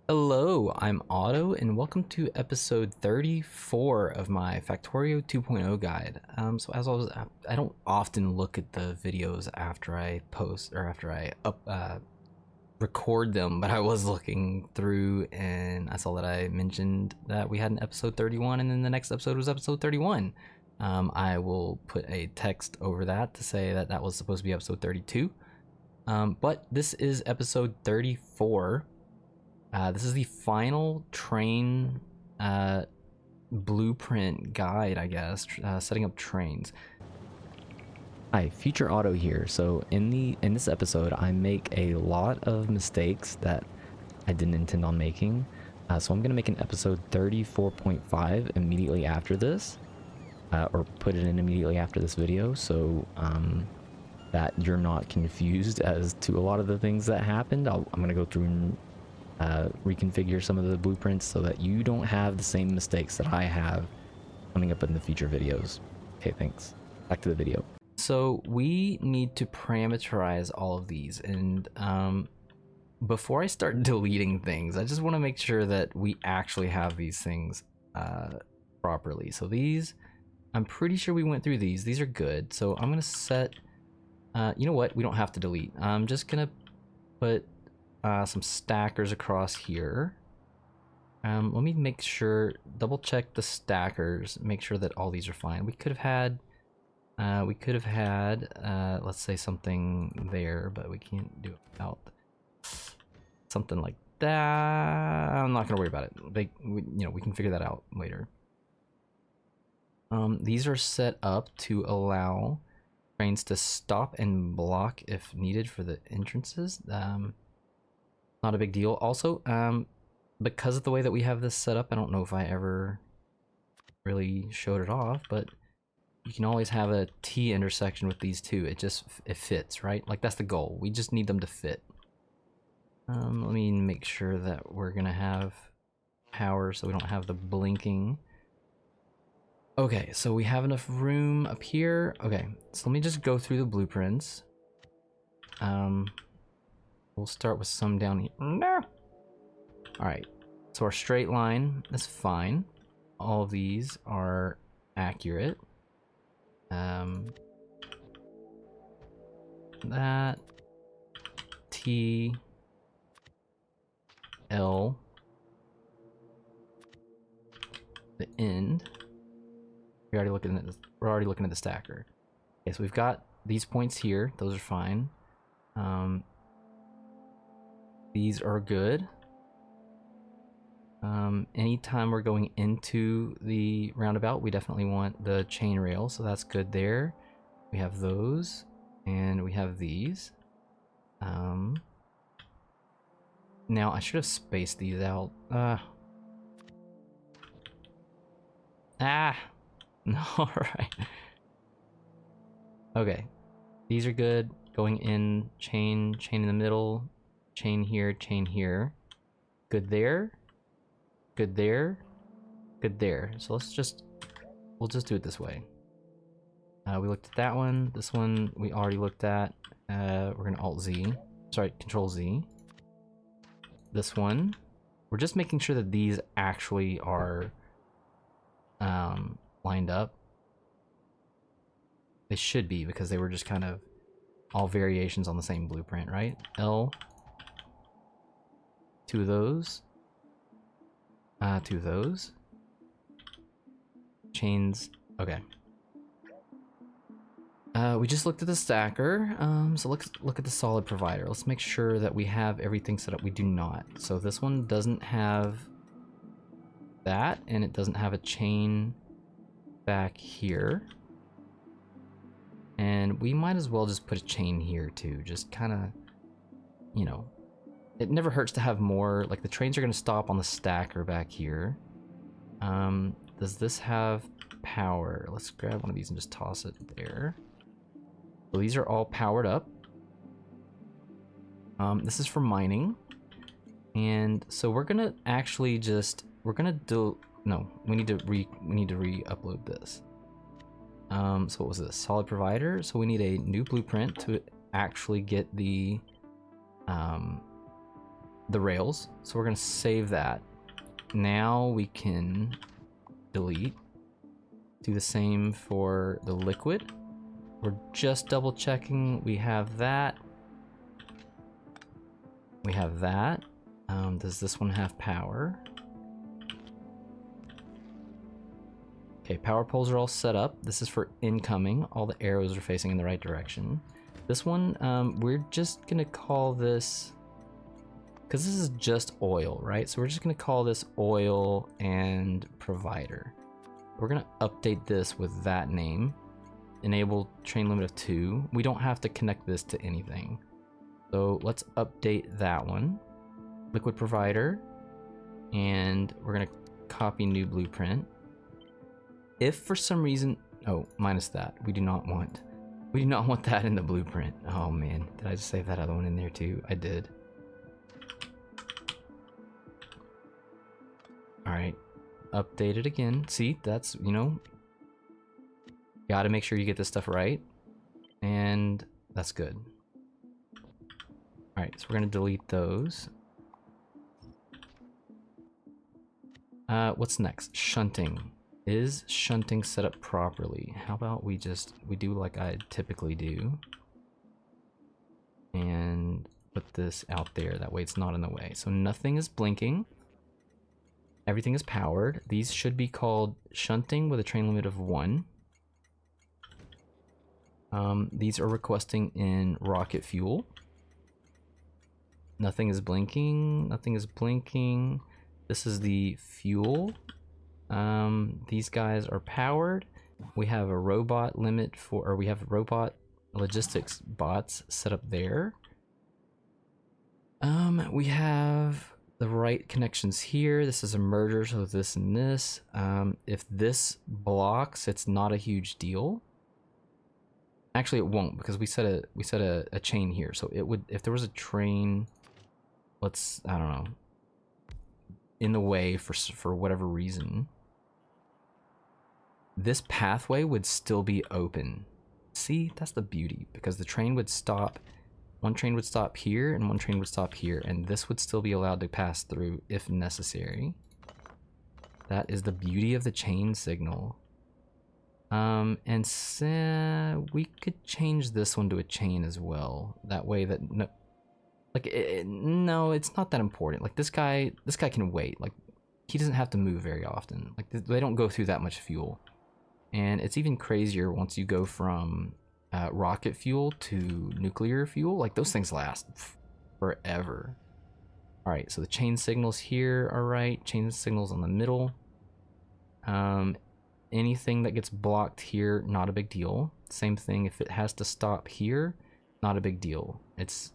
Hello, I'm Otto, and welcome to episode 34 of my Factorio 2.0 guide. So as always, I don't often look at the videos after I post or after I record them, but I was looking through and I saw that I mentioned that we had an episode 31, and then the next episode was episode 31. I will put a text over that to say that that was supposed to be episode 32, but this is episode 34. This is the final train blueprint guide, I guess, setting up trains. Hi, Future Auto here. So in this episode, I make a lot of mistakes that I didn't intend on making. So I'm gonna make an episode 34.5 immediately after this, or put it in immediately after this video, so that you're not confused as to a lot of the things that happened. I'm gonna go through and reconfigure some of the blueprints so that you don't have the same mistakes that I have coming up in the future videos. Okay, thanks. Back to the video. So we need to parameterize all of these, and before I start deleting things, I just want to make sure that we actually have these things properly. So these, I'm pretty sure we went through these. These are good. So I'm gonna set, you know what? We don't have to delete. I'm just gonna put some stackers across here. Let me make sure, double check the stackers, make sure that all these are fine. We could have had, let's say something there, but we can't do it without something like that. I'm not gonna worry about it. We can figure that out later. These are set up to allow trains to stop and block if needed for the entrances. Not a big deal. Also, because of the way that we have this set up, I don't know if I ever really showed it off, but you can always have a T intersection with these two. It fits, right? Like, that's the goal. We just need them to fit. Let me make sure that we're gonna have power so we don't have the blinking. Okay, so we have enough room up here. Okay, so let me just go through the blueprints. We'll start with some down here. No! Alright, so our straight line is fine. All of these are accurate. That T L, the end. We're already looking at the stacker. Okay, so we've got these points here. Those are fine. These are good. Anytime we're going into the roundabout, we definitely want the chain rail, so that's good there. We have those, and we have these. Now I should have spaced these out. No, alright. Okay, these are good. Going in, chain in the middle, chain here, good there, good there, good there. So we'll just do it this way. We looked at that one. This one we already looked at. We're gonna Control Z. This one, we're just making sure that these actually are lined up. They should be, because they were just kind of all variations on the same blueprint, right? L, two of those, chains. Okay. We just looked at the stacker, so let's look at the solid provider. Let's make sure that we have everything set up. We do not. So this one doesn't have that, and it doesn't have a chain back here. And we might as well just put a chain here too, just kind of, you know, it never hurts to have more. Like, the trains are going to stop on the stacker back here. Does this have power? Let's grab one of these and just toss it there. So these are all powered up. This is for mining. And so we're gonna actually just, we need to re-upload this. So what was this? Solid provider. So we need a new blueprint to actually get the the rails. So we're gonna save that. Now we can delete. Do the same for the liquid. We're just double checking. We have that. We have that. Does this one have power? Okay, power poles are all set up. This is for incoming. All the arrows are facing in the right direction. This one, we're just gonna call this, because this is just oil, right? So we're just gonna call this oil and provider. We're gonna update this with that name. Enable train limit of 2. We don't have to connect this to anything. So let's update that one. Liquid provider. And we're gonna copy new blueprint. If for some reason, oh, minus that. We do not want that in the blueprint. Oh man, did I just save that other one in there too? I did. All right, update it again. See, that's, you know, gotta make sure you get this stuff right. And that's good. All right, so we're gonna delete those. What's next? Shunting. Is shunting set up properly? How about we do like I typically do. And put this out there, that way it's not in the way. So nothing is blinking. Everything is powered. These should be called shunting with a train limit of 1. These are requesting in rocket fuel. Nothing is blinking. Nothing is blinking. This is the fuel. These guys are powered. We have a robot limit for, or we have robot logistics bots set up there. We have the right connections here. This is a merger, so this and this. If this blocks, it's not a huge deal. Actually, it won't, because we set a chain here. So it would, if there was a train, let's, I don't know, in the way for whatever reason, this pathway would still be open. See, that's the beauty, because the train would stop, one train would stop here and one train would stop here, and this would still be allowed to pass through if necessary. That is the beauty of the chain signal. And so we could change this one to a chain as well. That way that, no, like, no, it's not that important. Like, this guy can wait. Like, he doesn't have to move very often. Like, they don't go through that much fuel. And it's even crazier once you go from rocket fuel to nuclear fuel. Like, those things last forever. All right, so the chain signals here are right. Chain signals on the middle. Anything that gets blocked here, not a big deal. Same thing if it has to stop here, not a big deal. It's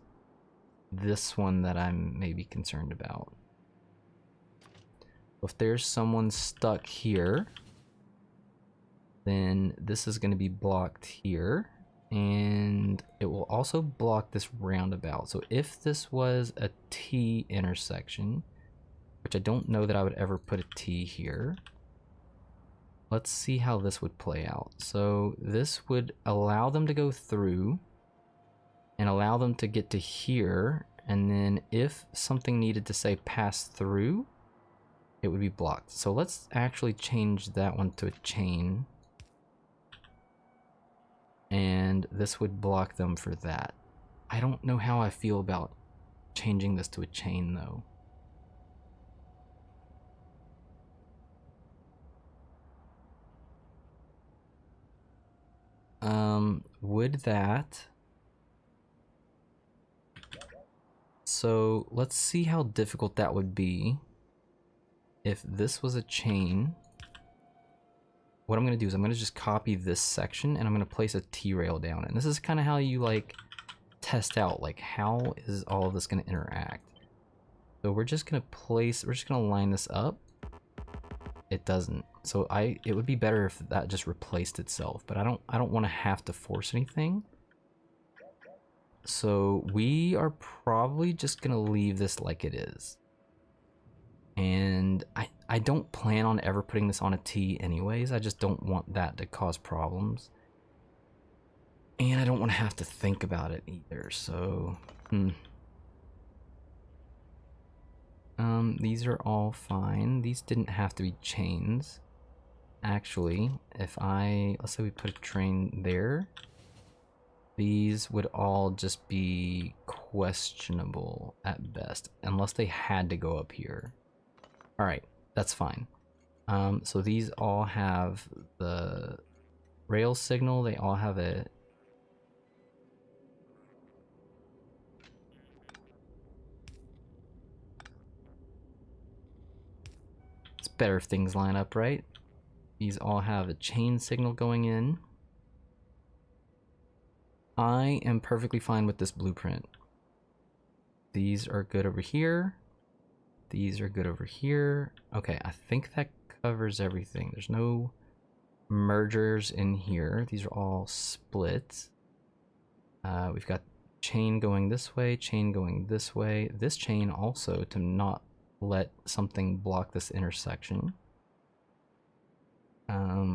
this one that I'm maybe concerned about. If there's someone stuck here, then this is going to be blocked here, and it will also block this roundabout. So if this was a T intersection, which I don't know that I would ever put a T here, let's see how this would play out. So this would allow them to go through and allow them to get to here, and then if something needed to say pass through, it would be blocked. So let's actually change that one to a chain, and this would block them for that. I don't know how I feel about changing this to a chain though. Would that... So let's see how difficult that would be if this was a chain. What I'm going to do is I'm going to just copy this section and I'm going to place a T-rail down. And this is kind of how you like test out, like, how is all of this going to interact. So we're just going to line this up. It doesn't. So it would be better if that just replaced itself, but I don't want to have to force anything. So we are probably just going to leave this like it is. And I don't plan on ever putting this on a T anyways. I just don't want that to cause problems. And I don't want to have to think about it either. So, These are all fine. These didn't have to be chains. Actually, if let's say we put a train there, these would all just be questionable at best, unless they had to go up here. All right, that's fine. So these all have the rail signal. They all have a it's better if things line up, right? These all have a chain signal going in. I am perfectly fine with this blueprint. These are good over here. These are good over here. Okay, I think that covers everything. There's no mergers in here. These are all split. We've got chain going this way, chain going this way. This chain also to not let something block this intersection.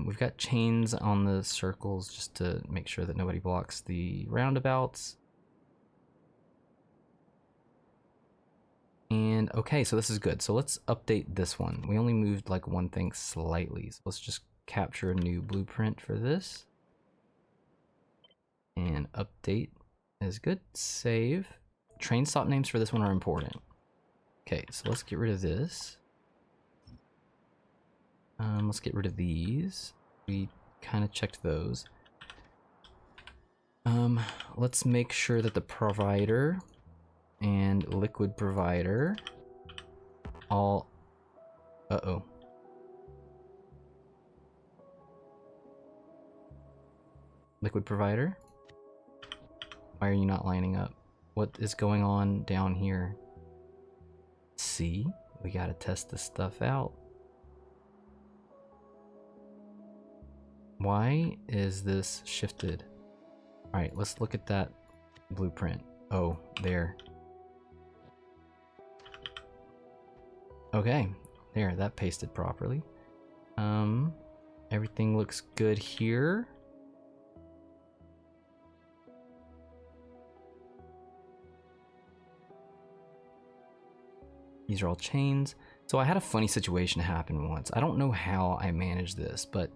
We've got chains on the circles just to make sure that nobody blocks the roundabouts. And okay, so this is good. So let's update this one. We only moved like one thing slightly. So let's just capture a new blueprint for this. And update is good. Save. Train stop names for this one are important. Okay, so let's get rid of this. Let's get rid of these. We kind of checked those. Let's make sure that the provider and liquid provider all... Uh-oh. Liquid provider? Why are you not lining up? What is going on down here? See? We gotta test this stuff out. Why is this shifted? Alright, let's look at that blueprint. Oh, there. Okay, there, that pasted properly. Everything looks good here. These are all chains. So I had a funny situation happen once. I don't know how I managed this, but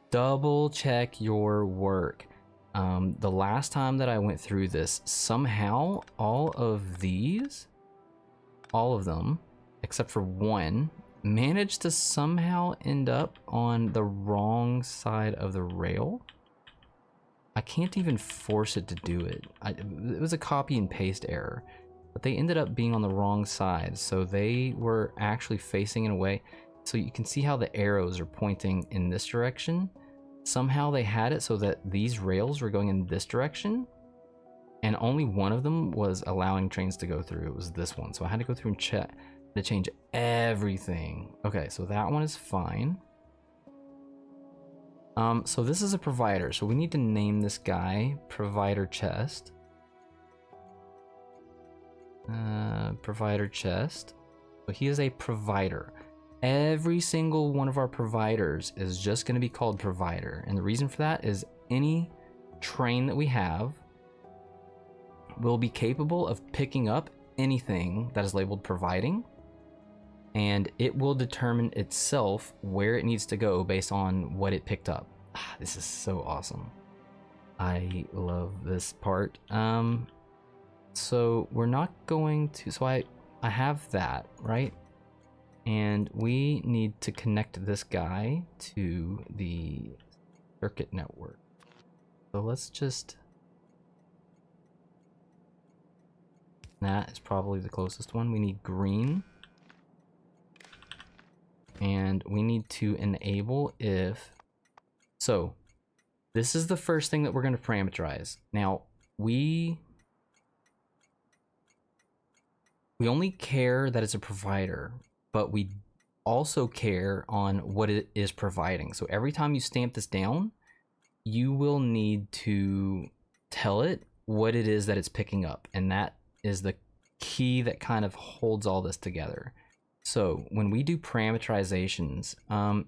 double check your work. The last time that I went through this, somehow all of these, all of them, except for one, managed to somehow end up on the wrong side of the rail. I can't even force it to do it. It was a copy and paste error, but they ended up being on the wrong side. So they were actually facing in a way. So you can see how the arrows are pointing in this direction. Somehow they had it so that these rails were going in this direction, and only one of them was allowing trains to go through. It was this one. So I had to go through and check to change everything. Okay, so that one is fine. So this is a provider. So we need to name this guy provider chest. Provider chest. So he is a provider. Every single one of our providers is just going to be called provider. And the reason for that is any train that we have will be capable of picking up anything that is labeled providing. And it will determine itself where it needs to go based on what it picked up. This is so awesome. I love this part. So we're not going to... So I have that, right? And we need to connect this guy to the circuit network. So let's just... That is probably the closest one. We need green. And we need to enable if... So, this is the first thing that we're going to parameterize. Now, we only care that it's a provider, but we also care on what it is providing. So every time you stamp this down, you will need to tell it what it is that it's picking up. And that is the key that kind of holds all this together. So when we do parameterizations,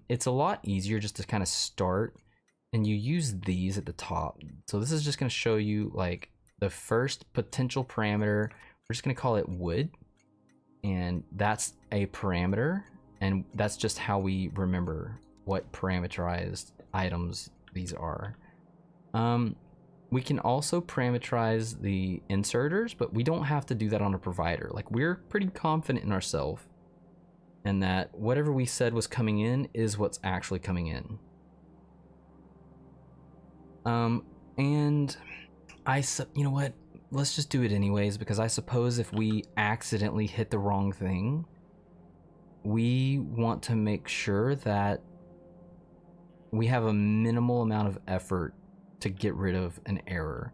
it's a lot easier just to kind of start, and you use these at the top. So this is just going to show you like the first potential parameter. We're just going to call it wood. and that's a parameter, and that's just how we remember what parameterized items these are. We can also parameterize the inserters, but we don't have to do that on a provider. Like, we're pretty confident in ourselves and that whatever we said was coming in is what's actually coming in. And you know what? Let's just do it anyways, because I suppose if we accidentally hit the wrong thing, we want to make sure that we have a minimal amount of effort to get rid of an error.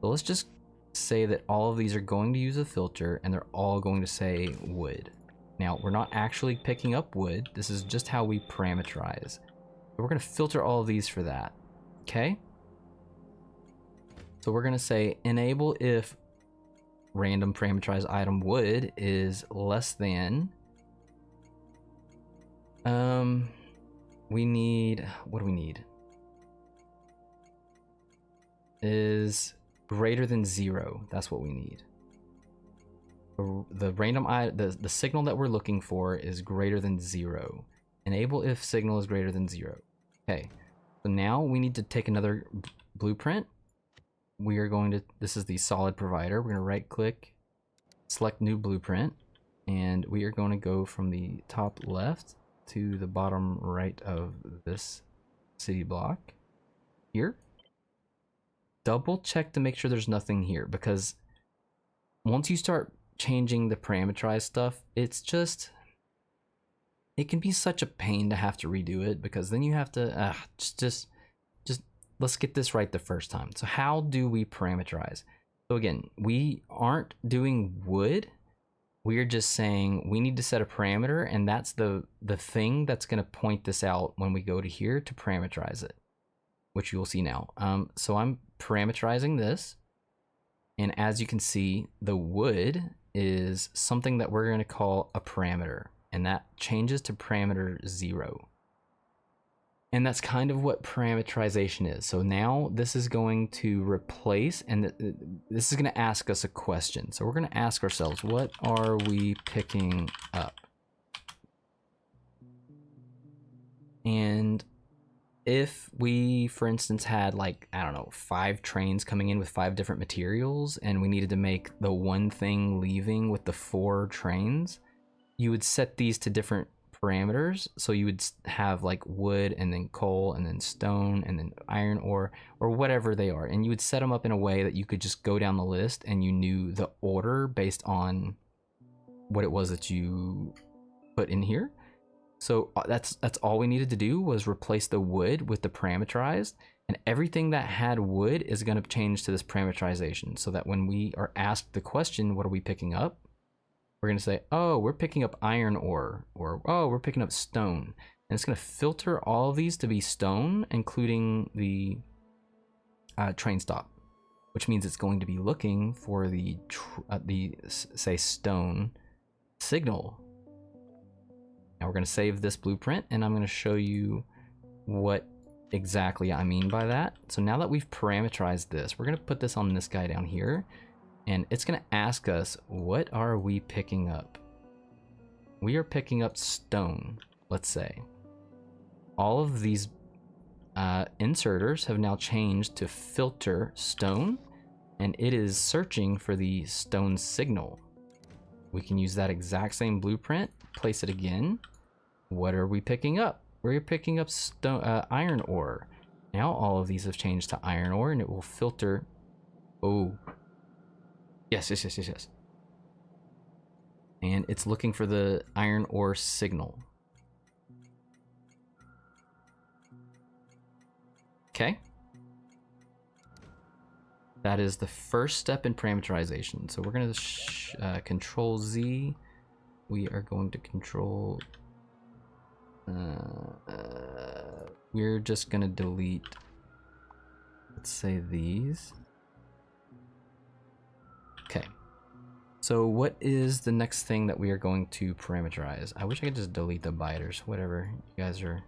So let's just say that all of these are going to use a filter and they're all going to say wood. Now, we're not actually picking up wood. This is just how we parameterize. But we're going to filter all of these for that. Okay? So we're going to say enable if random parameterized item wood is less than. We need, what do we need? Is greater than 0. That's what we need. The random the signal that we're looking for is greater than 0. Enable if signal is greater than 0. Okay. So now we need to take another blueprint. We are going to, this is the solid provider. We're going to right click, select new blueprint, and we are going to go from the top left to the bottom right of this city block here. Double check to make sure there's nothing here, because once you start changing the parameterized stuff, it's just, it can be such a pain to have to redo it, because then you have to just let's get this right the first time. So how do we parameterize? So again, we aren't doing wood. We're just saying we need to set a parameter, and that's the thing that's going to point this out when we go to here to parameterize it, which you will see now. So I'm parameterizing this, and as you can see, the wood is something that we're going to call a parameter, and that changes to parameter 0. And that's kind of what parameterization is. So now this is going to replace, and this is going to ask us a question. So we're going to ask ourselves, what are we picking up? And if we, for instance, had like, I don't know, 5 trains coming in with 5 different materials, and we needed to make the one thing leaving with the 4 trains, you would set these to different parameters. So you would have like wood, and then coal, and then stone, and then iron ore, or whatever they are. And you would set them up in a way that you could just go down the list and you knew the order based on what it was that you put in here. So that's all we needed to do, was replace the wood with the parameterized, and everything that had wood is going to change to this parameterization, so that when we are asked the question, what are we picking up? We're going to say, oh, we're picking up iron ore, or oh, we're picking up stone. And it's going to filter all of these to be stone, including the train stop, which means it's going to be looking for the say stone signal. Now we're going to save this blueprint, and I'm going to show you what exactly I mean by that. So now that we've parameterized this, we're going to put this on this guy down here. And it's going to ask us, what are we picking up? We are picking up stone, let's say. All of these inserters have now changed to filter stone, and it is searching for the stone signal. We can use that exact same blueprint, place it again. What are we picking up? We're picking up stone, iron ore. Now all of these have changed to iron ore, and it will filter. Oh. Yes. And it's looking for the iron ore signal. Okay. That is the first step in parameterization. So we're going to control Z. We are going to control. We're just going to delete, let's say, these. Okay, so what is the next thing that we are going to parameterize? I wish I could just delete the biters, whatever. You guys are...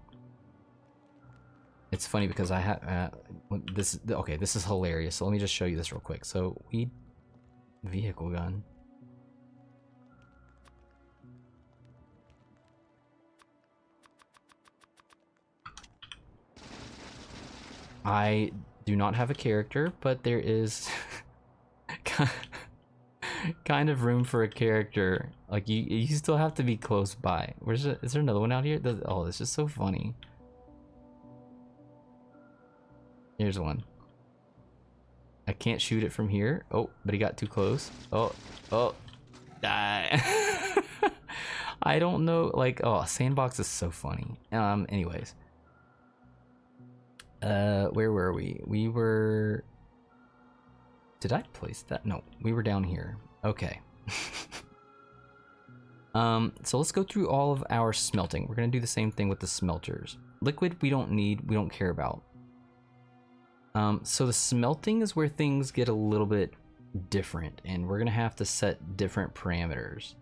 It's funny because I have... okay, this is hilarious, so let me just show you this real quick. So, vehicle gun. I do not have a character, but there is kind of room for a character. Like you still have to be close by. Is there another one out here? Oh, it's just so funny. Here's one. I can't shoot it from here. Oh, but he got too close. Oh, die. I don't know. Like, oh, sandbox is so funny. Anyways. Where were we? We were... Did I place that? No, we were down here. Okay. So let's go through all of our smelting. We're gonna do the same thing with the smelters. Liquid we don't need, we don't care about. So the smelting is where things get a little bit different, and we're gonna have to set different parameters.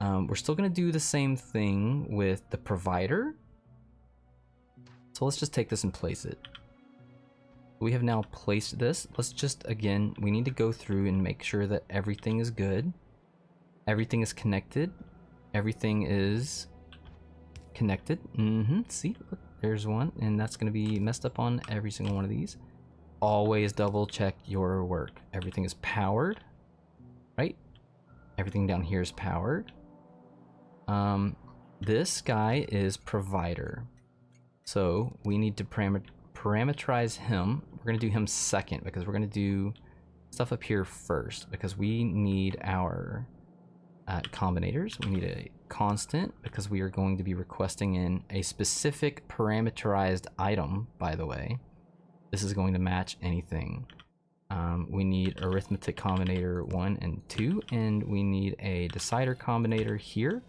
We're still gonna do the same thing with the provider. So let's just take this and place it. We have now placed this. Let's just, again, we need to go through and make sure that everything is good. Everything is connected. Everything is connected. See, look, there's one, and that's gonna be messed up on every single one of these. Always double check your work. Everything is powered, right? Everything down here is powered. This guy is provider. So we need to parameterize him. We're gonna do him second because we're gonna do stuff up here first because we need our combinators. We need a constant because we are going to be requesting in a specific parameterized item, by the way. This is going to match anything. We need arithmetic combinator 1 and 2, and we need a decider combinator here.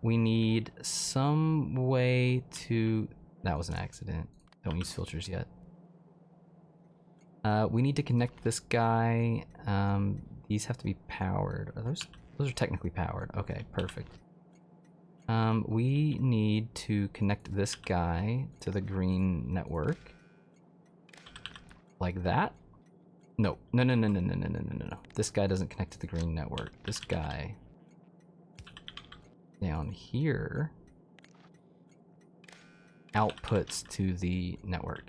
We need some way to... That was an accident. Don't use filters yet. We need to connect this guy. These have to be powered. Are those are technically powered. Okay, perfect. We need to connect this guy to the green network. Like that? No. No. This guy doesn't connect to the green network. This guy down here outputs to the network.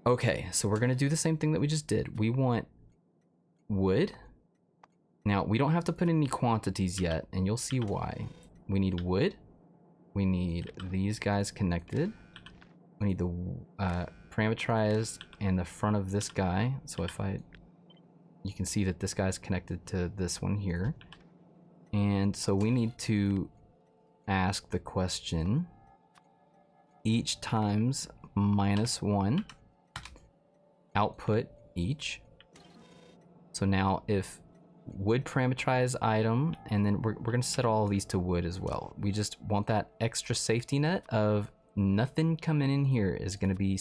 Okay, so we're gonna do the same thing that we just did. We want wood. Now, we don't have to put any quantities yet, and you'll see why. We need wood. We need these guys connected. We need the parameterized and the front of this guy. So if you can see that this guy's connected to this one here. And so we need to ask the question each times -1 output each. So now if wood parameterize item, and then we're going to set all of these to wood as well. We just want that extra safety net of nothing coming in here is going to be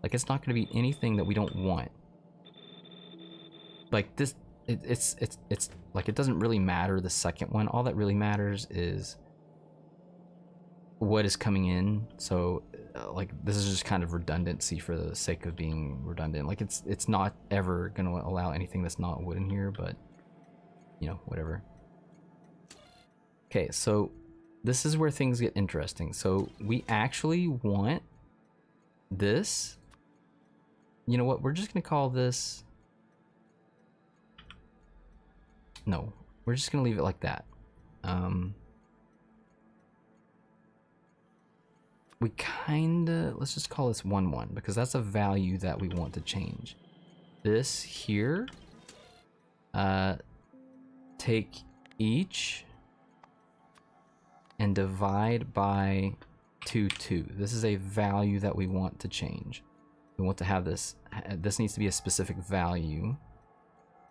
like it's not going to be anything that we don't want. Like this, it's like it doesn't really matter the second one. All that really matters is what is coming in. So like this is just kind of redundancy for the sake of being redundant. Like it's not ever going to allow anything that's not wood in here, but you know, whatever. Okay, so this is where things get interesting. So we actually want this. You know what? We're just gonna call this. No, we're just gonna leave it like that. We kinda, let's just call this 1-1 because that's a value that we want to change. This here, take each and divide by 2. This is a value that we want to change. We want to have this needs to be a specific value,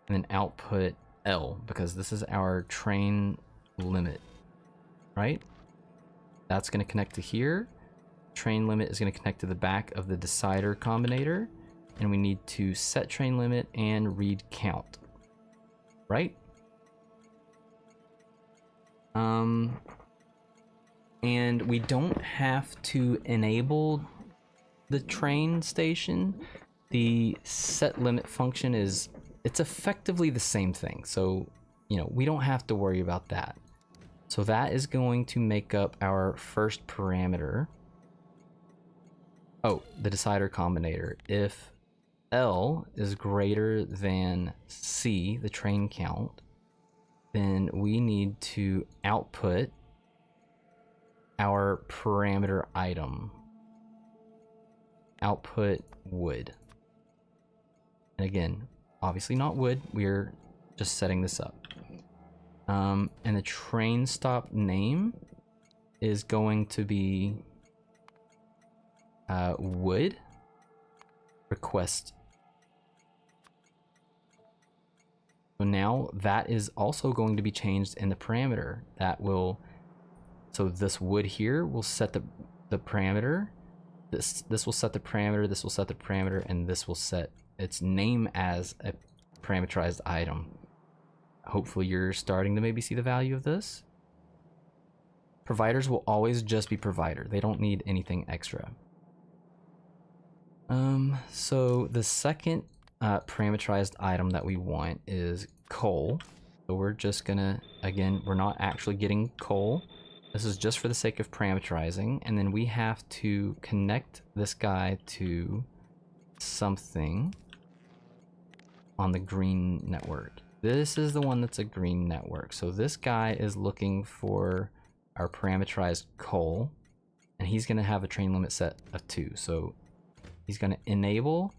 and then output L because this is our train limit, right? That's going to connect to here. Train limit is going to connect to the back of the decider combinator, and we need to set train limit and read count, right? And we don't have to enable the train station. The set limit function it's effectively the same thing. So, you know, we don't have to worry about that. So that is going to make up our first parameter. oh, the decider combinator. If L is greater than C, the train count, then we need to output our parameter item. Output wood. And again, obviously not wood, we're just setting this up. And the train stop name is going to be wood request. So now that is also going to be changed in the parameter. That will, so this wood here will set the parameter. This will set the parameter, this will set the parameter, and this will set its name as a parameterized item. Hopefully you're starting to maybe see the value of this. Providers will always just be provider. They don't need anything extra. So the second parameterized item that we want is coal. So we're just gonna, again, we're not actually getting coal. This is just for the sake of parameterizing. And then we have to connect this guy to something on the green network. This is the one that's a green network. So this guy is looking for our parameterized coal, and he's gonna have a train limit set of 2. So he's gonna enable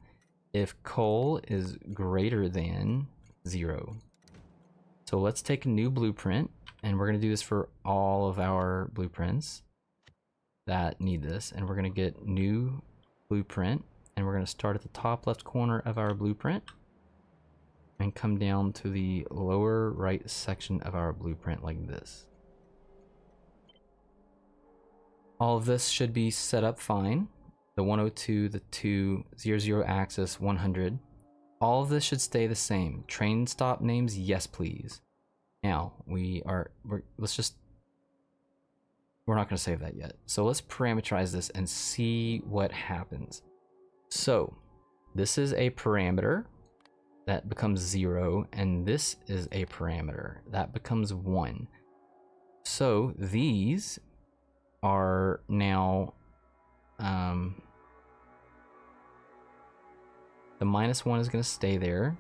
if coal is greater than 0. So let's take a new blueprint, and we're gonna do this for all of our blueprints that need this. And we're gonna get new blueprint, and we're gonna start at the top left corner of our blueprint and come down to the lower right section of our blueprint like this. All of this should be set up fine. The 102, the 200 axis, 100. All of this should stay the same. Train stop names, yes please. Now we're not gonna save that yet. So let's parameterize this and see what happens. So this is a parameter that becomes 0, and this is a parameter that becomes 1. So these are now the -1 is going to stay there.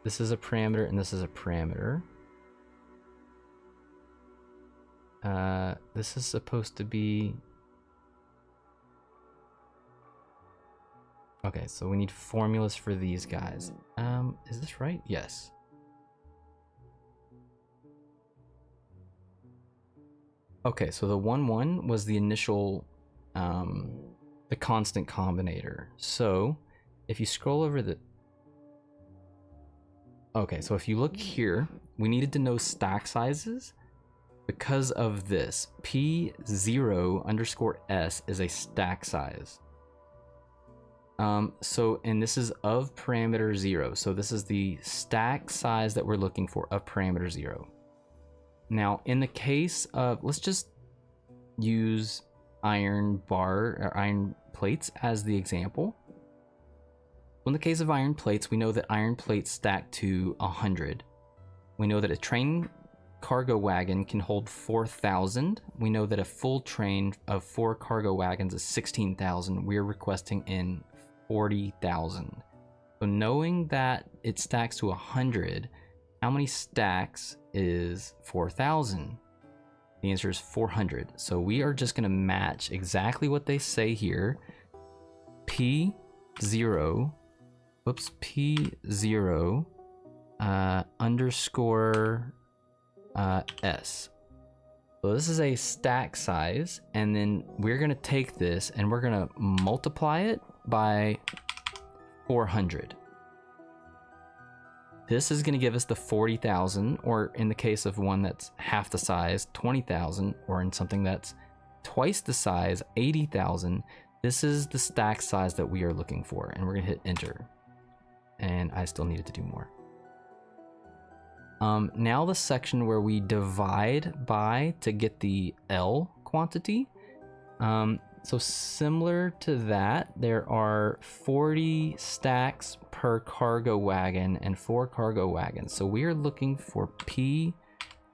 This is a parameter and this is a parameter. This is supposed to be, okay, so we need formulas for these guys. Is this right? Yes. Okay, so the 1-1 was the initial, the constant combinator. So if you scroll over the, okay, so if you look here, we needed to know stack sizes because of this. P0_S is a stack size. So, and this is of parameter 0. So this is the stack size that we're looking for of parameter 0. Now, in the case of, let's just use iron bar or iron plates as the example. In the case of iron plates, we know that iron plates stack to 100. We know that a train cargo wagon can hold 4,000. We know that a full train of 4 cargo wagons is 16,000. We're requesting in 40,000. So knowing that it stacks to 100, how many stacks is 4,000? The answer is 400. So we are just going to match exactly what they say here. P0, P0 underscore S. So this is a stack size, and then we're going to take this and we're going to multiply it by 400. This is going to give us the 40,000, or in the case of one that's half the size, 20,000, or in something that's twice the size, 80,000. This is the stack size that we are looking for, and we're going to hit enter. And I still needed to do more. Now the section where we divide by to get the L quantity. So similar to that, there are 40 stacks per cargo wagon and 4 cargo wagons. So we are looking for P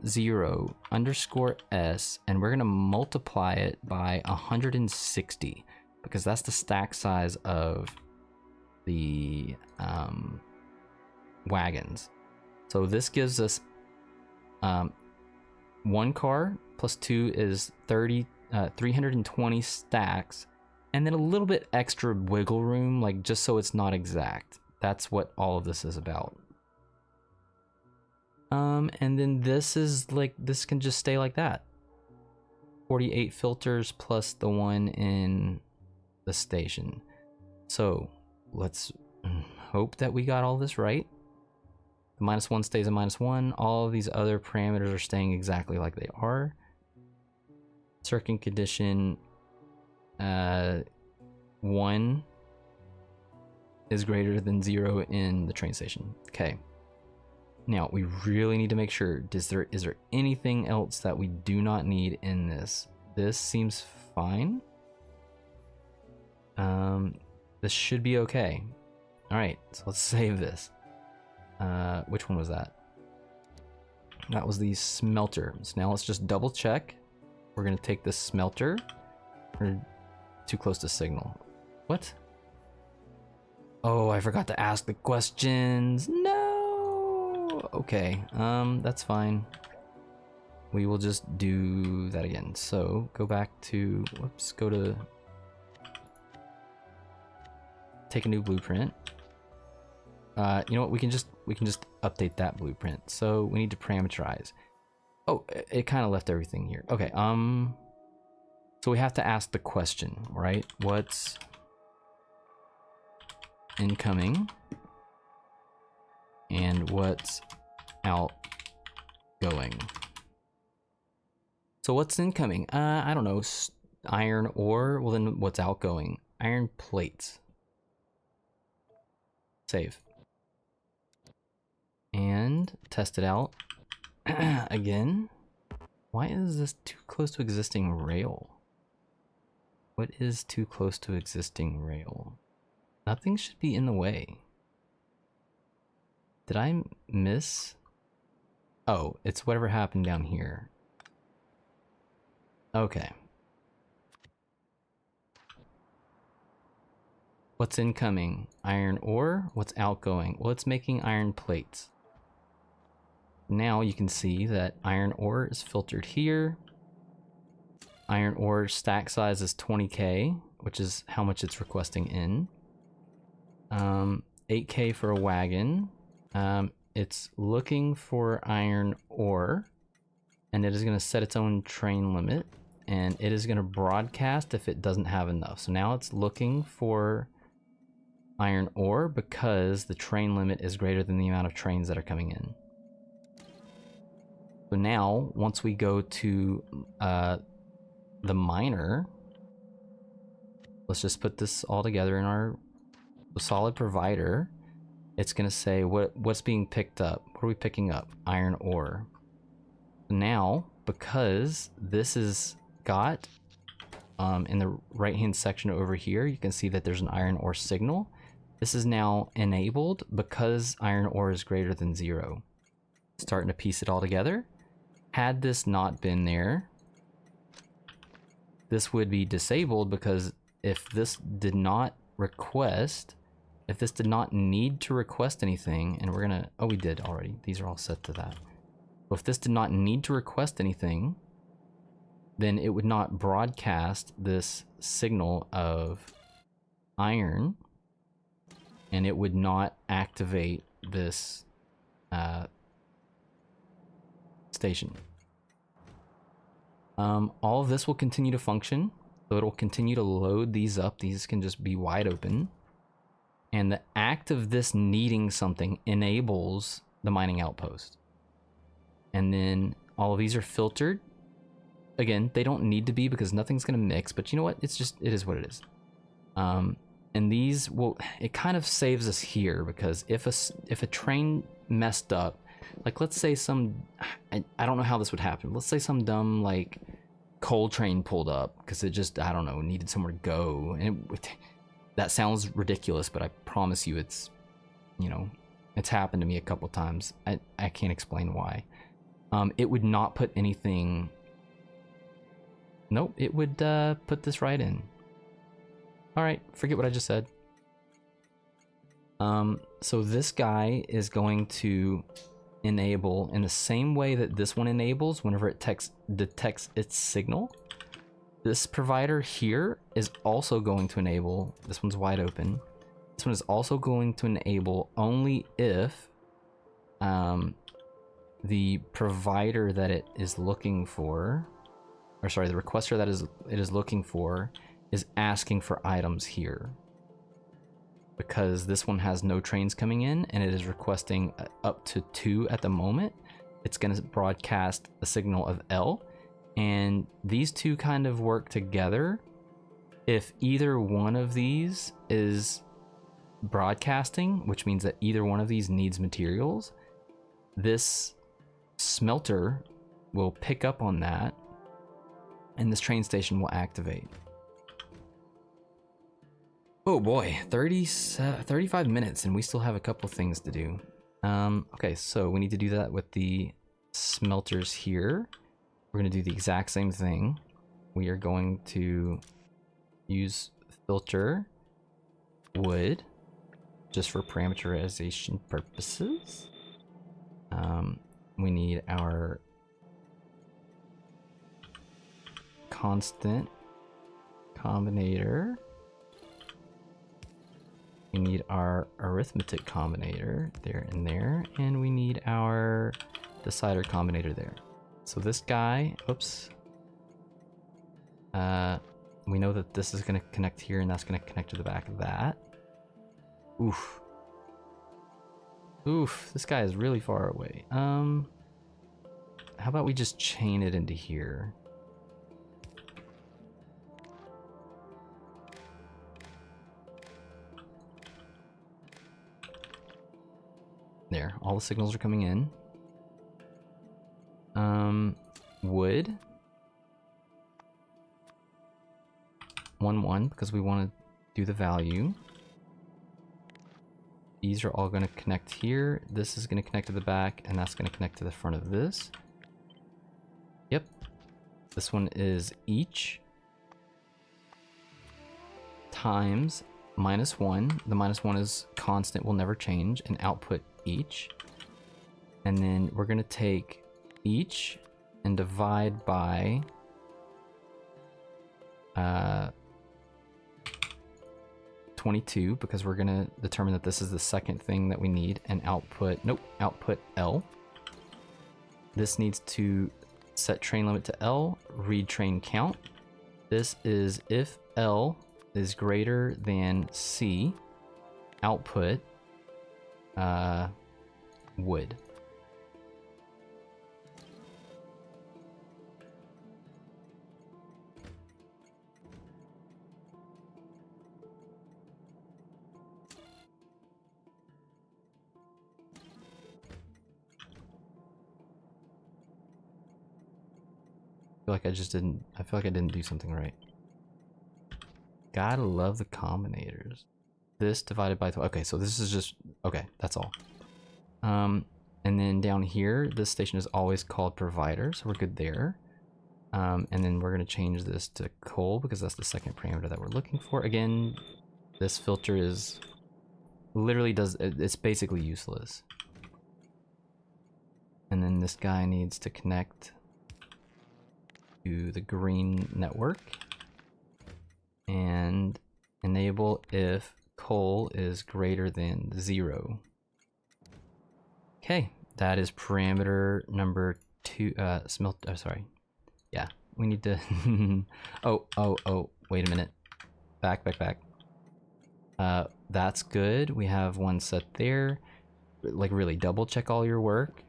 0 underscore s, and we're going to multiply it by 160 because that's the stack size of the wagons. So this gives us 1 car plus 2 is 320 stacks, and then a little bit extra wiggle room, like just so it's not exact. That's what all of this is about. And then this is like, this can just stay like that. 48 filters plus the one in the station. So let's hope that we got all this right. The -1 stays a -1. All of these other parameters are staying exactly like they are. Circuit condition 1 is greater than 0 in the train station. Okay. Now we really need to make sure, is there anything else that we do not need in this? This seems fine. This should be okay. All right, so let's save this. Which one was that? That was the smelter. So now let's just double check. We're gonna take this smelter. We're too close to signal. What? Oh, I forgot to ask the questions. No. Okay, that's fine. We will just do that again. So go back to, whoops, go to take a new blueprint. You know what? We can just update that blueprint. So we need to parameterize. Oh, it kind of left everything here. Okay. So we have to ask the question, right? What's incoming and what's outgoing? So what's incoming? I don't know. Iron ore. Well, then what's outgoing? Iron plates. Save. And test it out again. Why is this too close to existing rail? What is too close to existing rail? Nothing should be in the way. Did I miss? Oh, it's whatever happened down here. Okay. What's incoming? Iron ore. What's outgoing? Well, it's making iron plates. Now you can see that iron ore is filtered here. Iron ore stack size is 20k, which is how much it's requesting in. 8k for a wagon. It's looking for iron ore, and it is going to set its own train limit, and it is going to broadcast if it doesn't have enough. So now it's looking for iron ore because the train limit is greater than the amount of trains that are coming in. So now, once we go to the miner, let's just put this all together in our solid provider. It's gonna say what's being picked up. What are we picking up? Iron ore. Now, because this is got in the right hand section over here, you can see that there's an iron ore signal. This is now enabled because iron ore is greater than 0. Starting to piece it all together. Had this not been there, this would be disabled, because if this did not request, if this did not need to request anything, and we're gonna, oh, we did already. These are all set to that. But if this did not need to request anything, then it would not broadcast this signal of iron, and it would not activate this station. All of this will continue to function, so it'll continue to load these up. These can just be wide open, and the act of this needing something enables the mining outpost. And then all of these are filtered. Again, they don't need to be because nothing's gonna mix, but you know what? It's just, it is what it is. And these will, it kind of saves us here, because if a train messed up, like let's say some, I don't know how this would happen. Let's say some dumb like coal train pulled up because it just, I don't know, needed somewhere to go. And that sounds ridiculous, but I promise you it's, you know, it's happened to me a couple times. I can't explain why. it would not put anything. Nope, it would put this right in. All right, forget what I just said. So this guy is going to enable in the same way that this one enables whenever it detects its signal. This provider here is also going to enable. This one's wide open. This one is also going to enable only if the provider that it is looking for, or sorry, the requester that it is looking for is asking for items here. Because this one has no trains coming in and it is requesting up to 2 at the moment, it's going to broadcast a signal of L, and these two kind of work together. If either one of these is broadcasting, which means that either one of these needs materials, this smelter will pick up on that and this train station will activate. Oh boy, 35 minutes and we still have a couple things to do. Okay, so we need to do that with the smelters here. We're going to do the exact same thing. We are going to use filter wood just for parameterization purposes. We need our constant combinator. We need our arithmetic combinator there and there, and we need our decider combinator there. So this guy, oops. We know that this is going to connect here and that's going to connect to the back of that. Oof. Oof, this guy is really far away. How about we just chain it into here? There, all the signals are coming in. Wood. 1, 1, because we want to do the value. These are all going to connect here. This is going to connect to the back, and that's going to connect to the front of this. Yep. This one is each times -1. The -1 is constant, will never change, and output each. And then we're going to take each and divide by 22, because we're going to determine that this is the second thing that we need, and output L. This needs to set train limit to L, read train count. This is if L is greater than C, output wood. I feel like I didn't do something right. Gotta love the combinators. This divided by 12. Okay, so this is just, okay, that's all. And then down here, this station is always called provider, so we're good there. And then we're gonna change this to coal because that's the second parameter that we're looking for. Again, this filter is literally it's basically useless. And then this guy needs to connect to the green network and enable if coal is greater than 0. Okay, that is parameter number 2. Sorry. Yeah, we need to. oh, wait a minute. Back. That's good. We have one set there. Like, really, double check all your work.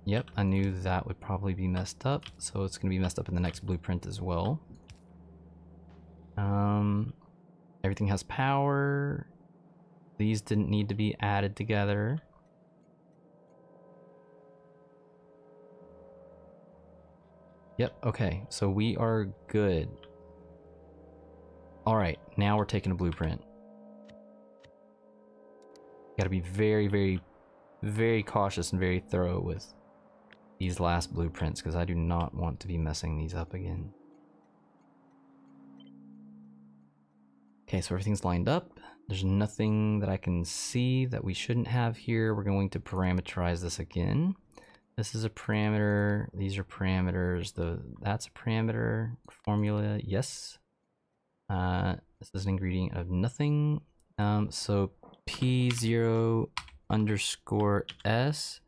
Yep, I knew that would probably be messed up, so it's going to be messed up in the next blueprint as well. Everything has power. These didn't need to be added together. Yep, okay, so we are good. Alright, now we're taking a blueprint. Gotta be very, very, very cautious and very thorough with these last blueprints because I do not want to be messing these up again. Okay, so everything's lined up. There's nothing that I can see that we shouldn't have here. We're going to parameterize this again. This is a parameter. These are parameters. That's a parameter. Formula, yes. This is an ingredient of nothing. So P0 underscore S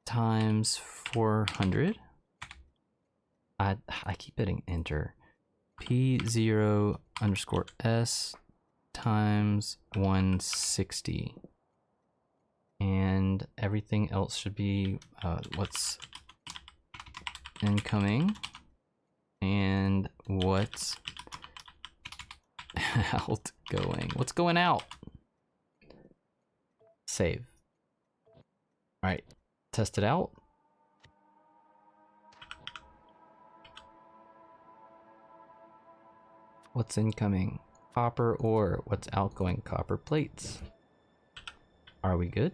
times 400. I keep hitting enter. P0 underscore S times 160. And everything else should be what's incoming and what's outgoing. What's going out? Save. All right, test it out. What's incoming? Copper ore. What's outgoing? Copper plates. Are we good?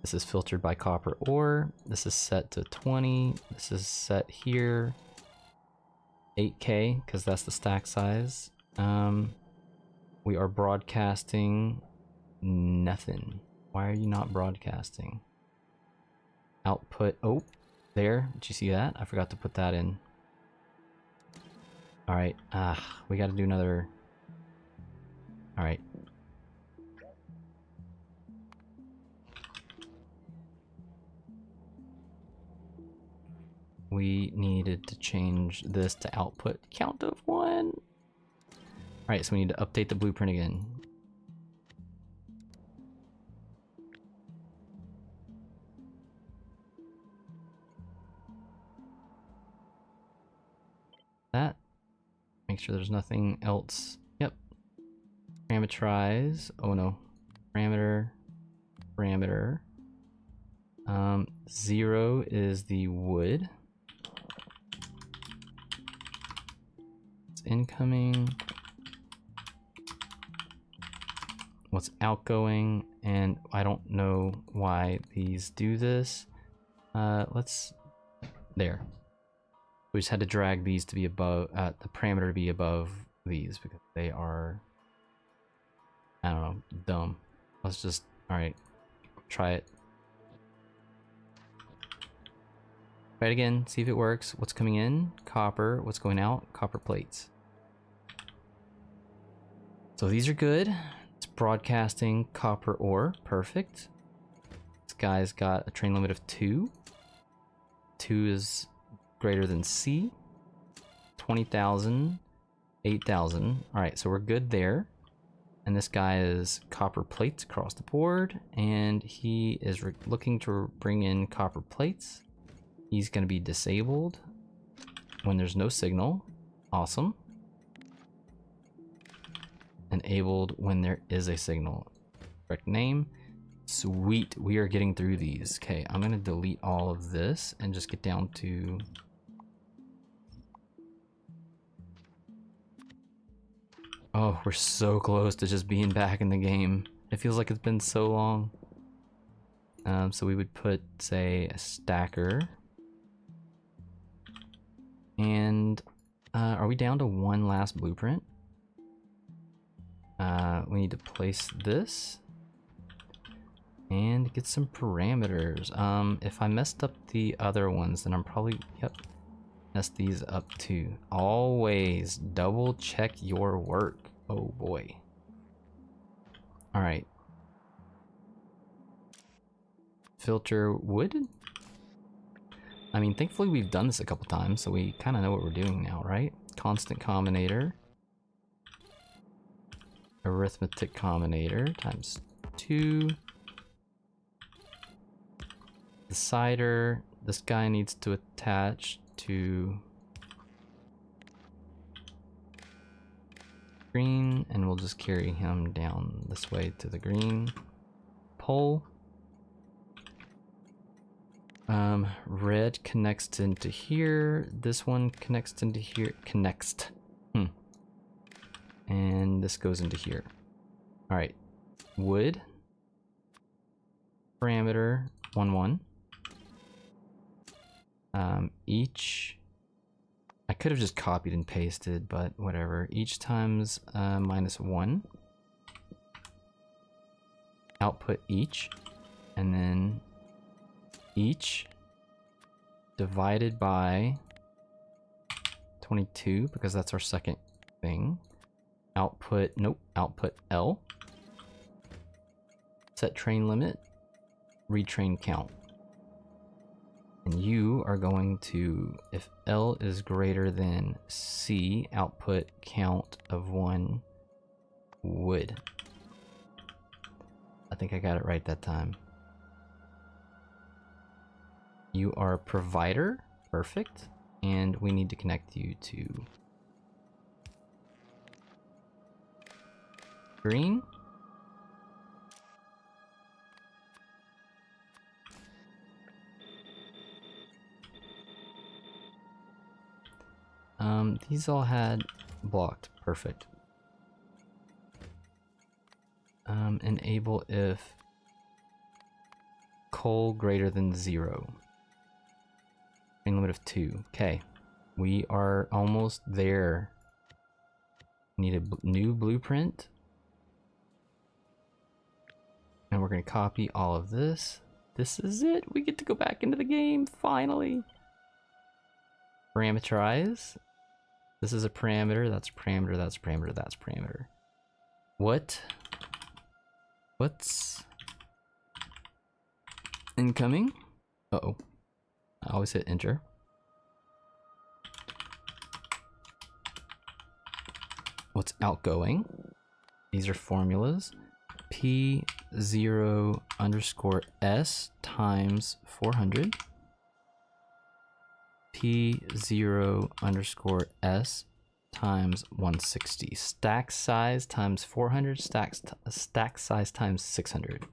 This is filtered by copper ore. This is set to 20. This is set here. 8K, because that's the stack size. We are broadcasting nothing. Why are you not broadcasting? Output. Oh, there. Did you see that? I forgot to put that in. All right. We got to do another. All right. We needed to change this to output count of 1. All right, so we need to update the blueprint again. That. Make sure there's nothing else. Yep. Parameterize. Oh no. Parameter. 0 is the wood. It's incoming. What's outgoing, and I don't know why these do this. Let's there. We just had to drag these to be above the parameter to be above these because they are, I don't know, dumb. Let's just, all right, try it. Try it again, see if it works. What's coming in? Copper. What's going out? Copper plates. So these are good. It's broadcasting copper ore. Perfect. This guy's got a train limit of 2. 2 is greater than C. 20,000. 8,000. Alright, so we're good there. And this guy is copper plates across the board. And he is looking to bring in copper plates. He's going to be disabled when there's no signal. Awesome. Enabled when there is a signal. Correct name. Sweet. We are getting through these. Okay, I'm going to delete all of this and just get down to... Oh, we're so close to just being back in the game. It feels like it's been so long. So we would put, say, a stacker. And are we down to one last blueprint? We need to place this and get some parameters. If I messed up the other ones, then I'm probably, yep, messed these up too. Always double check your work. Oh boy. All right. Filter wood. I mean, thankfully we've done this a couple times, so we kind of know what we're doing now, right? Constant combinator. Arithmetic combinator times 2. Decider. This guy needs to attach to green, and we'll just carry him down this way to the green pole. Red connects into here. This one connects into here. And this goes into here. All right. Wood. Parameter 1, 1. Each, I could have just copied and pasted, but whatever. Each times -1. Output each, and then each divided by 22, because that's our second thing. Output, nope, output L. Set train limit, retrain count. And you are going to, if L is greater than C, output count of 1 wood. I think I got it right that time. You are provider, perfect. And we need to connect you to green. These all had blocked, perfect. Enable if coal greater than 0. Train limit of 2. Okay, we are almost there. Need a new blueprint. And we're going to copy all of this. This is it. We get to go back into the game, finally. Parameterize. This is a parameter, that's a parameter, that's a parameter, that's a parameter. What's incoming? Uh-oh. I always hit enter. What's outgoing? These are formulas. P0 underscore S times 400. P0 underscore S times 160. Stack size times 400. Stack size times 600.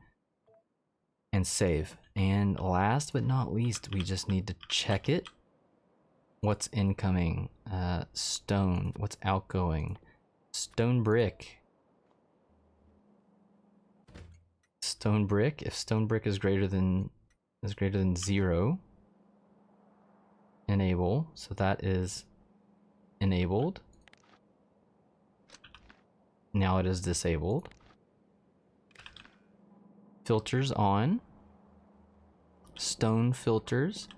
And save. And last but not least, we just need to check it. What's incoming? Stone. What's outgoing? Stone brick. Stone brick. If stone brick is greater than 0, enable. So that is enabled. Now it is disabled. Filters on. Stone filters.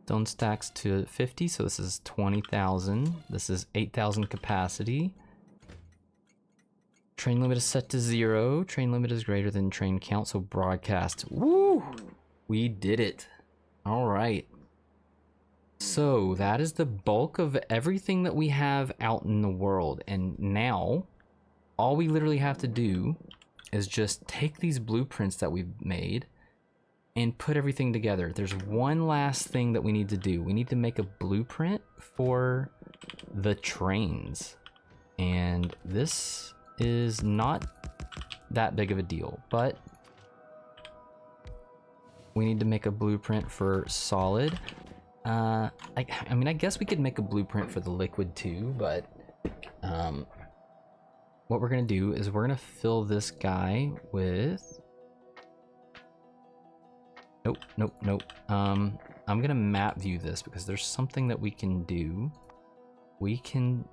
Stone stacks to 50, so this is 20,000. This is 8,000 capacity. Train limit is set to 0. Train limit is greater than train count, so broadcast. Woo! We did it. All right. So that is the bulk of everything that we have out in the world. And now, all we literally have to do is just take these blueprints that we've made and put everything together. There's one last thing that we need to do. We need to make a blueprint for the trains. And this is not that big of a deal, but we need to make a blueprint for solid. I mean, I guess we could make a blueprint for the liquid too, but what we're gonna do is we're gonna fill this guy with nope. I'm gonna map view this because there's something that we can do. We can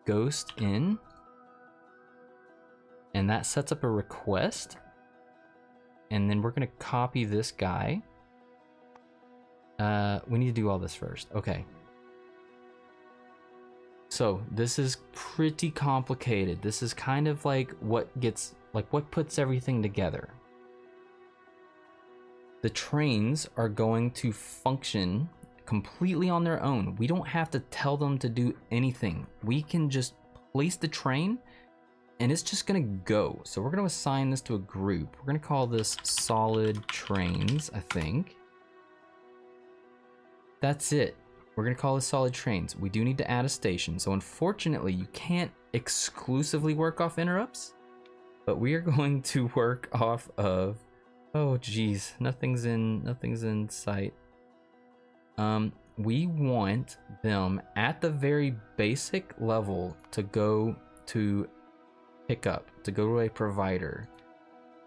ghost in, and that sets up a request, and then we're gonna copy this guy. We need to do all this first. Okay. So this is pretty complicated. This is kind of like what puts everything together. The trains are going to function completely on their own. We don't have to tell them to do anything. We can just place the train and it's just gonna go. So we're gonna assign this to a group. We're gonna call this solid trains, I think. That's it. We're gonna call this solid trains. We do need to add a station. So unfortunately, you can't exclusively work off interrupts, but we are going to work off of, oh geez, nothing's in sight. We want them at the very basic level to go to pickup, to go to a provider.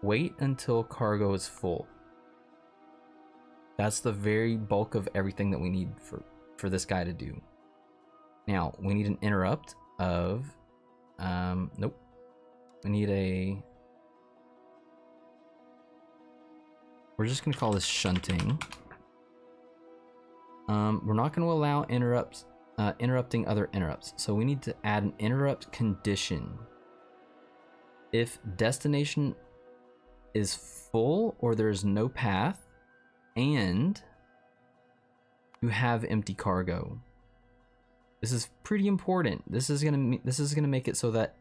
Wait until cargo is full. That's the very bulk of everything that we need for this guy to do. Now, we need an interrupt of, nope. We need a, we're just gonna call this shunting. We're not gonna allow interrupts, interrupting other interrupts. So we need to add an interrupt condition. If destination is full or there's no path and you have empty cargo. This is pretty important. This is gonna make it so that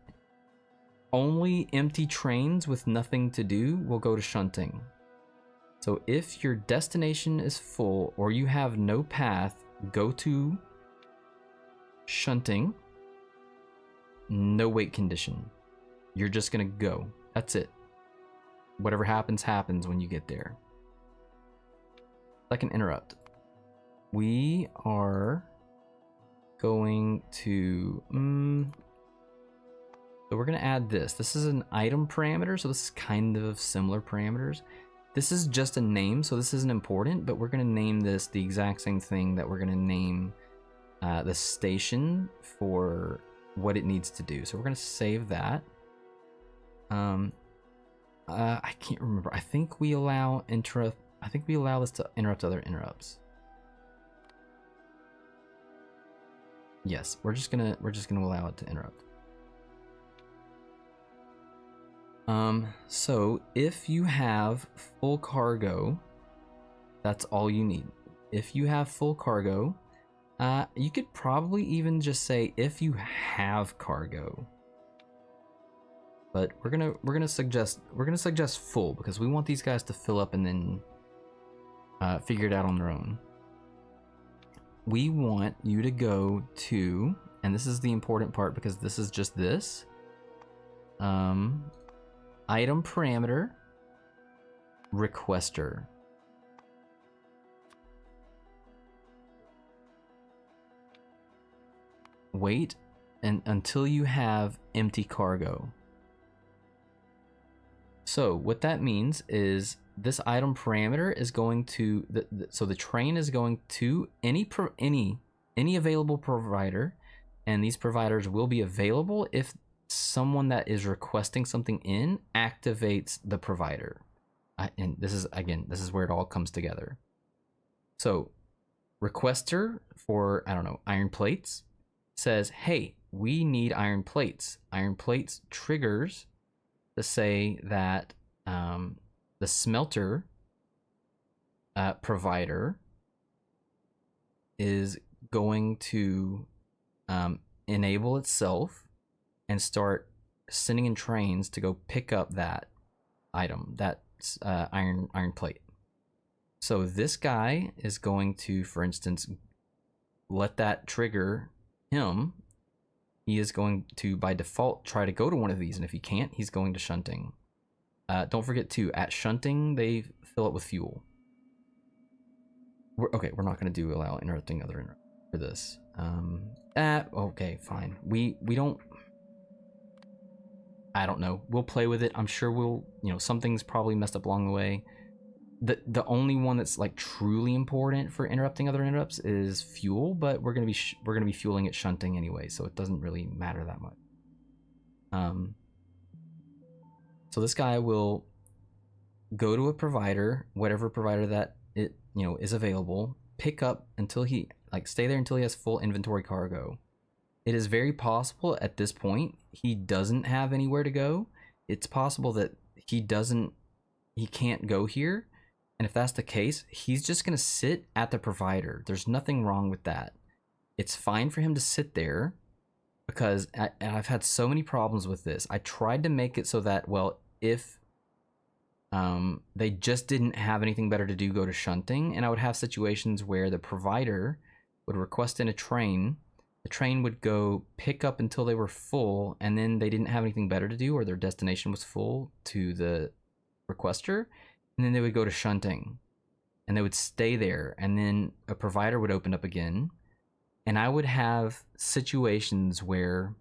only empty trains with nothing to do will go to shunting. So if your destination is full or you have no path, go to shunting. No wait condition. You're just gonna go. That's it. Whatever happens, happens when you get there. Second interrupt. We are going to so we're going to add this. This is an item parameter, so this is kind of similar parameters. This is just a name, so this isn't important, but we're going to name this the exact same thing that we're going to name the station for what it needs to do. So we're going to save that. I can't remember. I think we allow this to interrupt other interrupts. Yes, we're just gonna allow it to interrupt. So if you have full cargo, that's all you need. If you have full cargo, you could probably even just say if you have cargo. But we're gonna suggest full because we want these guys to fill up and then figure it out on their own. We want you to go to, and this is the important part because this is just this, item parameter requester. Wait until you have empty cargo. So what that means is this item parameter is going to so the train is going to any available provider, and these providers will be available if someone that is requesting something in activates the provider. And this is where it all comes together. So requester for, I don't know, iron plates says, hey, we need iron plates. Iron plates triggers to say that the smelter provider is going to enable itself and start sending in trains to go pick up that item, that iron plate. So this guy is going to, for instance, let that trigger him. He is going to, by default, try to go to one of these, and if he can't, he's going to shunting. Don't forget too, at shunting, they fill it with fuel. We're not going to do allow interrupting other interrupt for this. Okay, fine. We don't. I don't know. We'll play with it. I'm sure we'll, something's probably messed up along the way. The only one that's like truly important for interrupting other interrupts is fuel, but we're gonna be fueling it shunting anyway, so it doesn't really matter that much. So this guy will go to a provider, whatever provider that it is available, pick up until he stay there until he has full inventory cargo. It is very possible at this point he doesn't have anywhere to go. It's possible that he can't go here. And if that's the case, he's just going to sit at the provider. There's nothing wrong with that. It's fine for him to sit there because I've had so many problems with this. I tried to make it so that, well, if they just didn't have anything better to do, go to shunting. And I would have situations where the provider would request in a train. The train would go pick up until they were full, and then they didn't have anything better to do or their destination was full to the requester. And then they would go to shunting and they would stay there, and then a provider would open up again, and I would have situations where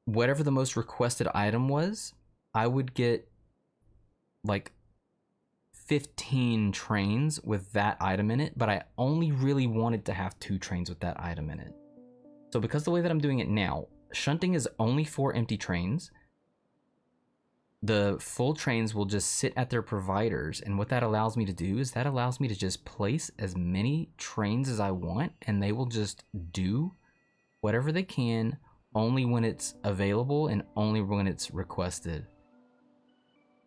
whatever the most requested item was, I would get like 15 trains with that item in it, but I only really wanted to have 2 trains with that item in it. So because the way that I'm doing it now, shunting is only 4 empty trains. The full trains will just sit at their providers, and what that allows me to do is that allows me to just place as many trains as I want, and they will just do whatever they can only when it's available and only when it's requested.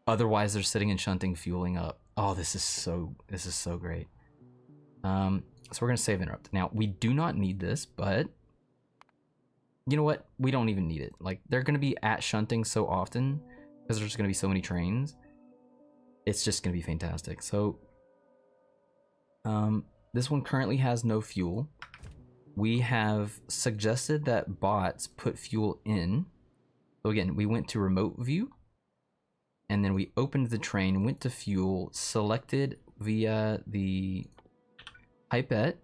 Otherwise, they're sitting and shunting, fueling up. Oh, this is so great. So we're gonna save interrupt. Now we do not need this, but you know what? We don't even need it. Like, they're gonna be at shunting so often because there's gonna be so many trains. It's just gonna be fantastic. So this one currently has no fuel. We have suggested that bots put fuel in. So again, we went to remote view, and then we opened the train, went to fuel, selected via the pipette,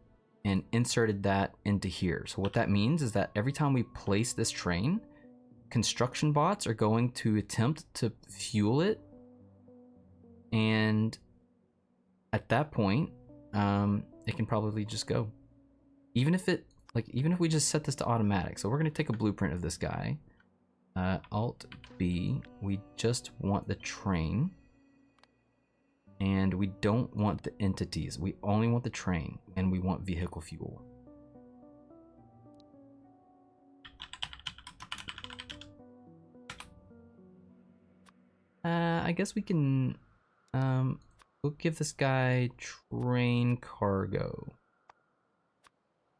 and inserted that into here. So what that means is that every time we place this train, construction bots are going to attempt to fuel it, and at that point, it can probably just go. Even if we just set this to automatic. So we're gonna take a blueprint of this guy. Alt B, we just want the train, and we don't want the entities. We only want the train, and we want vehicle fuel. I guess we can, we'll give this guy train cargo.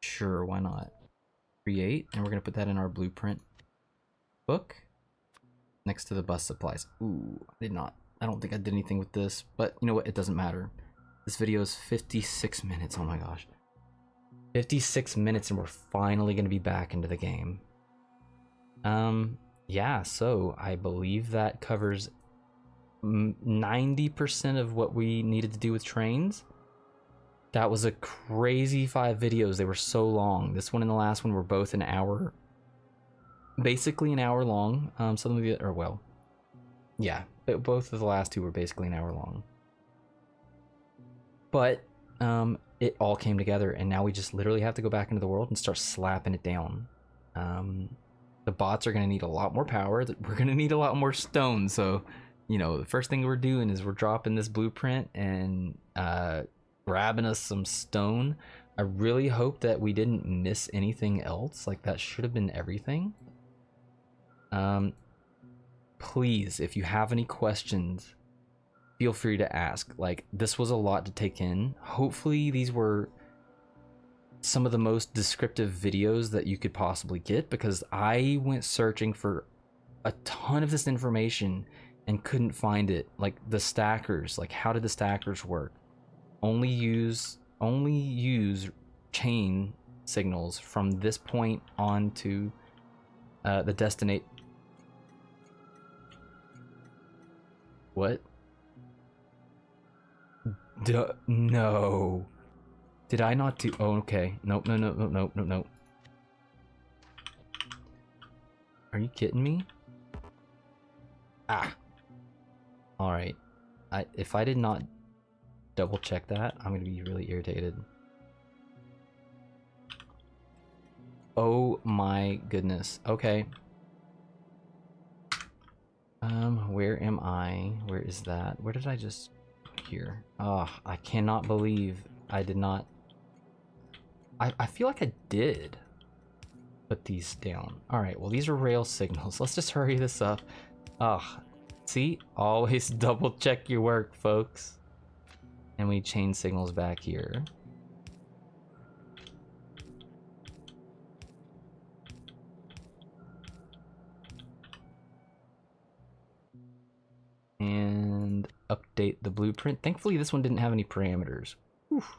Sure, why not? Create, and we're gonna put that in our blueprint book next to the bus supplies. Ooh, I don't think I did anything with this, but you know what? It doesn't matter. This video is 56 minutes. Oh my gosh. 56 minutes and we're finally going to be back into the game. Yeah, so I believe that covers 90% of what we needed to do with trains. That was a crazy 5 videos. They were so long. This one and the last one were both an hour. Basically an hour long. Some of the, or well, yeah, both of the last 2 were basically an hour long. But it all came together, and now we just literally have to go back into the world and start slapping it down. The bots are going to need a lot more power. We're going to need a lot more stone. So, you know, the first thing we're doing is we're dropping this blueprint and grabbing us some stone. I really hope that we didn't miss anything else. Like, that should have been everything. Please, if you have any questions, feel free to ask. Like, this was a lot to take in. Hopefully these were some of the most descriptive videos that you could possibly get, because I went searching for a ton of this information and couldn't find it. Like the stackers, like how did the stackers work? Only use chain signals from this point on to the destination. What? No. Did I not do? Oh, okay. Nope, no. Are you kidding me? Ah. Alright. If I did not double check that, I'm gonna be really irritated. Oh my goodness. Okay. Where am I? Where is that? Where did I just... Here. Oh, I cannot believe I did not... I feel like I did put these down. Alright, well these are rail signals. Let's just hurry this up. Ah, see? Always double check your work, folks. And we chain signals back here. And update the blueprint. Thankfully this one didn't have any parameters. Oof.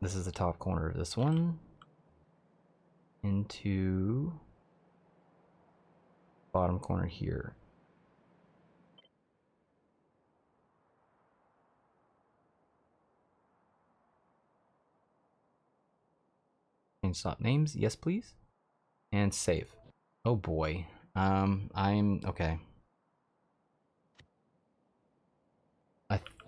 This is the top corner of this one. Into bottom corner here. Change stop names, yes please. And save. Oh boy. I'm okay.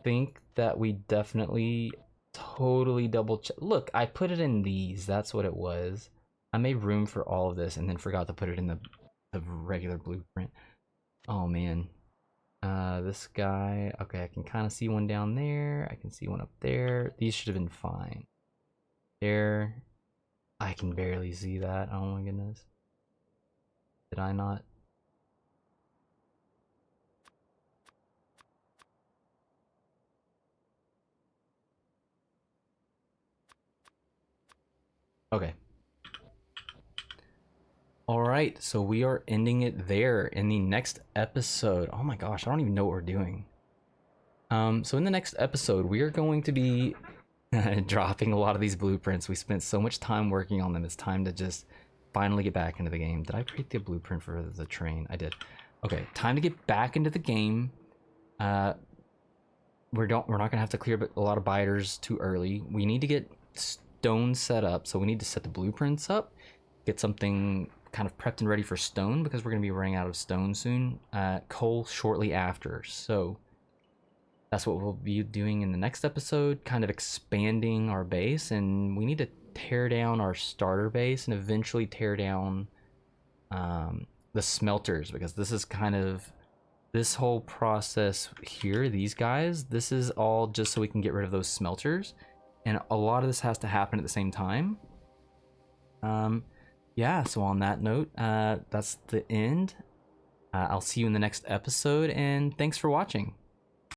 think that we definitely totally double check. Look, I put it in these. That's what it was. I made room for all of this and then forgot to put it in the regular blueprint. Oh man. This guy. Okay, I can kind of see one down there. I can see one up there. These should have been fine. There. I can barely see that. Oh my goodness. Did I not? Okay. All right, so we are ending it there in the next episode. Oh my gosh, I don't even know what we're doing. So in the next episode, we are going to be dropping a lot of these blueprints. We spent so much time working on them. It's time to just finally get back into the game. Did I create the blueprint for the train? I did. Okay, time to get back into the game. We're not gonna have to clear a lot of biters too early. We need to get stone set up, so we need to set the blueprints up, get something kind of prepped and ready for stone because we're gonna be running out of stone soon. Coal shortly after, so that's what we'll be doing in the next episode, kind of expanding our base, and we need to tear down our starter base and eventually tear down the smelters, because this is kind of this whole process here, these guys, this is all just so we can get rid of those smelters, and a lot of this has to happen at the same time. Yeah, so on that note, that's the end. I'll see you in the next episode, and thanks for watching.